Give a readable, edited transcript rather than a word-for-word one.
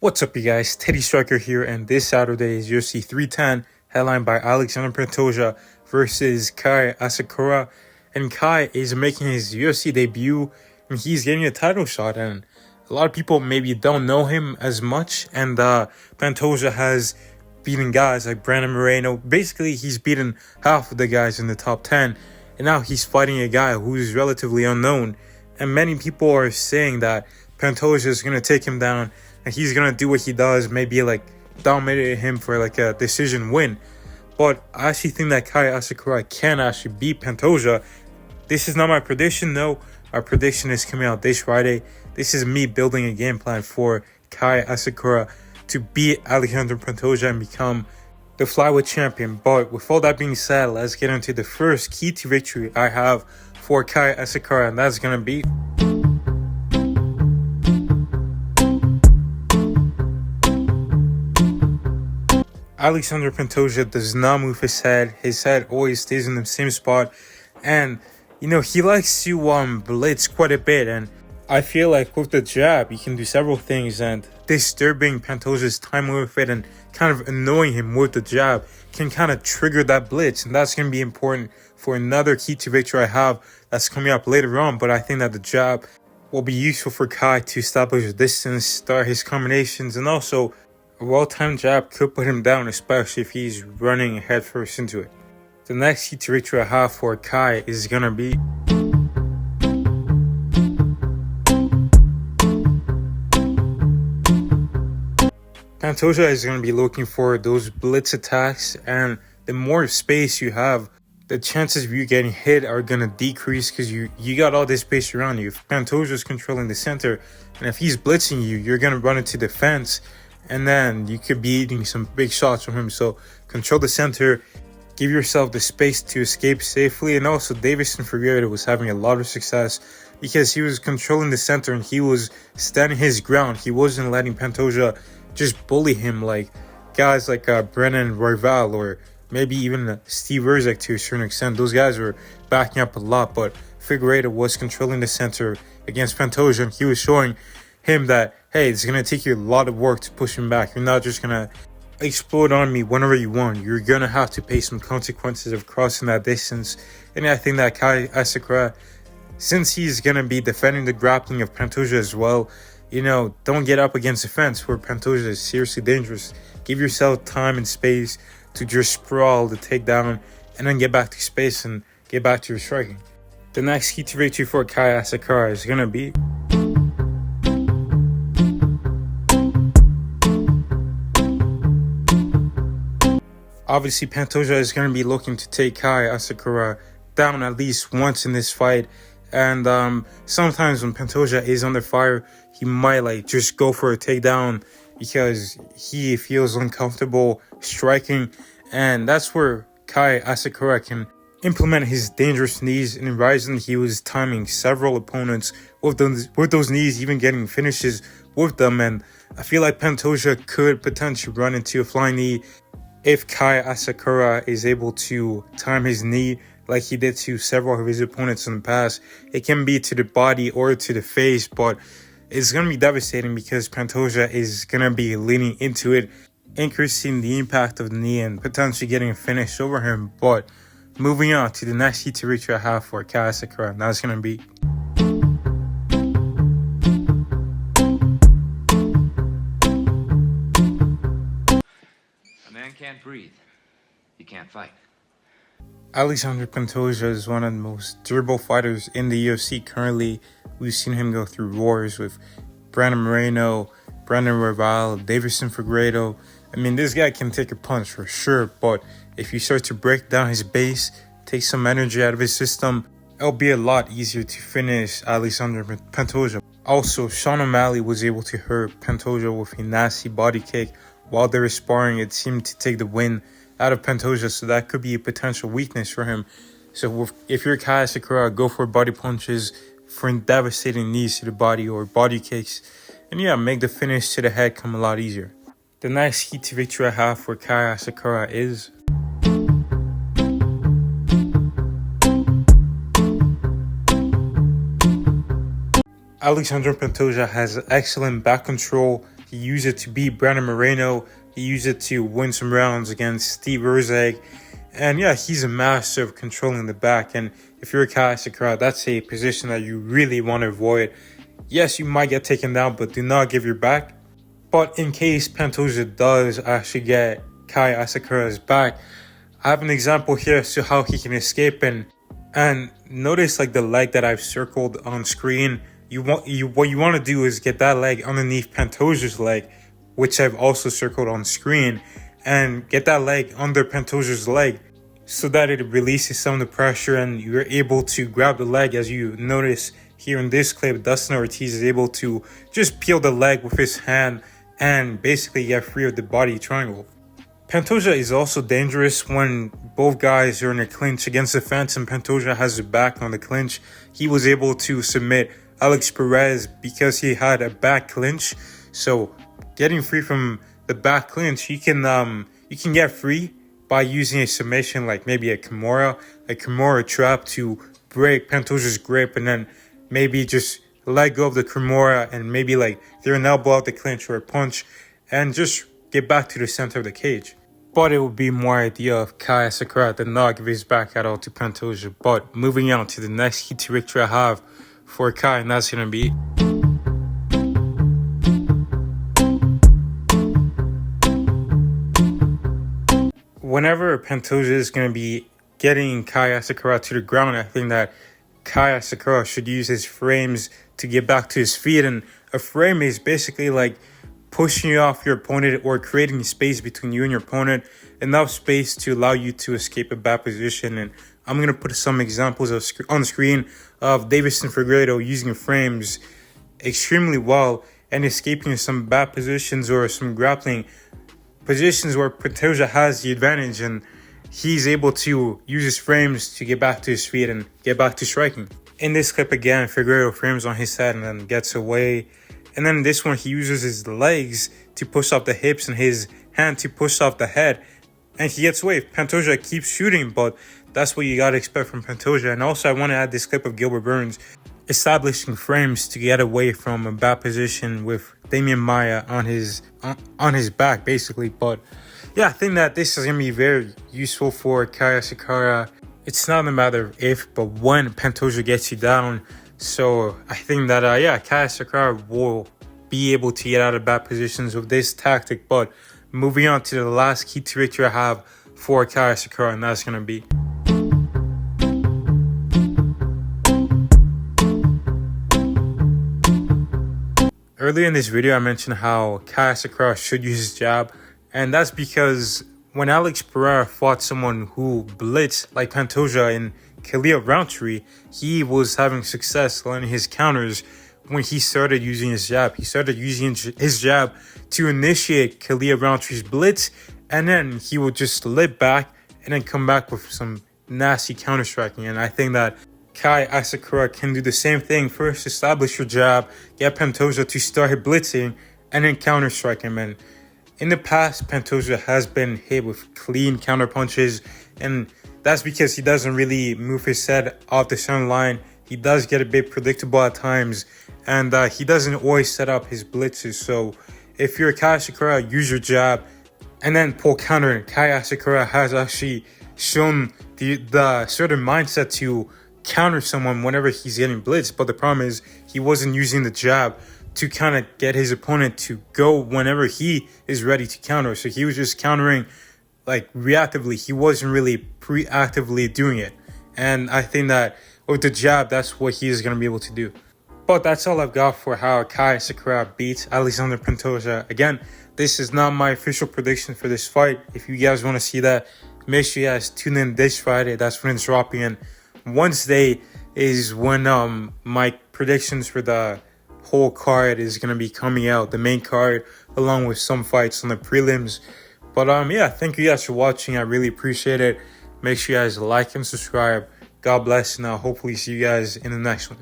What's up, you guys? Teddy Striker here, and this Saturday is UFC 310, headlined by Alexandre Pantoja versus Kai Asakura. And Kai is making his UFC debut, and he's getting a title shot. And a lot of people maybe don't know him as much. And Pantoja has beaten guys like Brandon Moreno. Basically, he's beaten half of the guys in the top 10. And now he's fighting a guy who's relatively unknown. And many people are saying that Pantoja is going to take him down and he's going to do what he does, maybe like dominate him for like a decision win. But I actually think that Kai Asakura can actually beat Pantoja. This is not my prediction, no. Our prediction is coming out this Friday. This is me building a game plan for Kai Asakura to beat Alexandre Pantoja and become the flyweight champion. But with all that being said, let's get into the first key to victory I have for Kai Asakura, and that's going to be Alexandre Pantoja does not move his head. His head always stays in the same spot. And, he likes to blitz quite a bit. And I feel like with the jab, he can do several things. And disturbing Pantoja's time with it and kind of annoying him with the jab can kind of trigger that blitz. And that's going to be important for another key to victory I have that's coming up later on. But I think that the jab will be useful for Kai to establish distance, start his combinations, and also a well-timed jab could put him down, especially if he's running headfirst into it. The next key to victory I have for Kai is going to be Pantoja is going to be looking for those blitz attacks, and the more space you have, the chances of you getting hit are going to decrease because you got all this space around you. If Pantoja is controlling the center, and if he's blitzing you, you're going to run into the fence, and then you could be eating some big shots from him. So control the center, give yourself the space to escape safely. And also Deiveson Figueiredo was having a lot of success because he was controlling the center and he was standing his ground. He wasn't letting Pantoja just bully him like guys like Brennan Royval or maybe even Steve Erzek to a certain extent. Those guys were backing up a lot, but Figueiredo was controlling the center against Pantoja, and he was showing him that, hey, it's going to take you a lot of work to push him back. You're not just going to explode on me whenever you want. You're going to have to pay some consequences of crossing that distance. And I think that Kai Asakura, since he's going to be defending the grappling of Pantoja as well, don't get up against the fence where Pantoja is seriously dangerous. Give yourself time and space to just sprawl the takedown and then get back to space and get back to your striking. The next key to victory for Kai Asakura is going to be obviously, Pantoja is going to be looking to take Kai Asakura down at least once in this fight. And sometimes when Pantoja is under fire, he might just go for a takedown because he feels uncomfortable striking. And that's where Kai Asakura can implement his dangerous knees. In Ryzen, he was timing several opponents with those knees, even getting finishes with them. And I feel like Pantoja could potentially run into a flying knee if Kai Asakura is able to time his knee like he did to several of his opponents in the past. It can be to the body or to the face, but it's going to be devastating because Pantoja is going to be leaning into it, increasing the impact of the knee and potentially getting a finish over him. But moving on to the next key to victory I have for Kai Asakura, and that's going to be can't breathe, you can't fight. Alexandre Pantoja is one of the most durable fighters in the UFC currently. We've seen him go through wars with Brandon Moreno, Brandon Royval, Deiveson Figueiredo. I mean, this guy can take a punch for sure, but if you start to break down his base, take some energy out of his system, it'll be a lot easier to finish Alexandre Pantoja. Also, Sean O'Malley was able to hurt Pantoja with a nasty body kick. While they were sparring, it seemed to take the win out of Pantoja, so that could be a potential weakness for him. So if you're Kai Asakura, go for body punches, for devastating knees to the body or body kicks, and make the finish to the head come a lot easier. The next key to victory I have for Kai Asakura is Alexandre Pantoja has excellent back control He used it to beat Brandon Moreno. He used it to win some rounds against Steve Erzeg. And yeah, he's a master of controlling the back. And if you're a Kai Asakura, that's a position that you really want to avoid. Yes, you might get taken down, but do not give your back. But in case Pantoja does actually get Kai Asakura's back, I have an example here as to how he can escape. And notice like the leg that I've circled on screen. What you want to do is get that leg underneath Pantoja's leg, which I've also circled on screen, and get that leg under Pantoja's leg so that it releases some of the pressure and you're able to grab the leg. As you notice here in this clip, Dustin Ortiz is able to just peel the leg with his hand and basically get free of the body triangle. Pantoja is also dangerous when both guys are in a clinch against the fence and Pantoja has his back on the clinch. He was able to submit Alex Perez because he had a back clinch. So getting free from the back clinch, you can get free by using a submission like maybe a Kimura trap to break Pantoja's grip, and then maybe just let go of the Kimura and maybe like throw an elbow out the clinch or a punch and just get back to the center of the cage. But it would be more ideal if Kai Asakura did not give his back at all to Pantoja. But moving on to the next key to victory I have for Kai, and that's going to be whenever Pantoja is going to be getting Kai Asakura to the ground. I think that Kai Asakura should use his frames to get back to his feet. And a frame is basically like pushing you off your opponent or creating space between you and your opponent, enough space to allow you to escape a bad position. And I'm going to put some examples on the screen of Deiveson Figueiredo using frames extremely well and escaping some bad positions or some grappling positions where Pantoja has the advantage, and he's able to use his frames to get back to his feet and get back to striking. In this clip again, Figueiredo frames on his head and then gets away. And then this one, he uses his legs to push off the hips and his hand to push off the head. And he gets away. Pantoja keeps shooting, but that's what you got to expect from Pantoja. And also, I want to add this clip of Gilbert Burns establishing frames to get away from a bad position with Damian Maia on his back, basically. But yeah, I think that this is going to be very useful for Kai Asakura. It's not a matter of if, but when Pantoja gets you down. So I think that, Kai Asakura will be able to get out of bad positions with this tactic. But moving on to the last key to victory I have for Kai Asakura, and that's going to be earlier in this video, I mentioned how Kai Asakura should use his jab. And that's because when Alex Pereira fought someone who blitzed like Pantoja in Khalil Rountree, he was having success learning his counters when he started using his jab. He started using his jab to initiate Khalil Rountree's blitz, and then he would just slip back and then come back with some nasty counter-striking. And I think that Kai Asakura can do the same thing. First, establish your jab, get Pantoja to start blitzing, and then counter-strike him. And in the past, Pantoja has been hit with clean counter punches, and that's because he doesn't really move his head off the center line. He does get a bit predictable at times, and he doesn't always set up his blitzes. So if you're Kai Asakura, use your jab and then pull counter. Kai Asakura has actually shown the certain mindset to counter someone whenever he's getting blitzed, but the problem is he wasn't using the jab to kind of get his opponent to go whenever he is ready to counter. So he was just countering like reactively. He wasn't really proactively doing it. And I think that with the jab, that's what he is going to be able to do. But that's all I've got for how Kai Asakura beats Alexandre Pantoja. Again, this is not my official prediction for this fight. If you guys want to see that, make sure you guys tune in this Friday. That's when it's dropping. And Wednesday is when my predictions for the whole card is going to be coming out, the main card, along with some fights on the prelims. But thank you guys for watching. I really appreciate it. Make sure you guys like and subscribe. God bless, and I'll hopefully see you guys in the next one.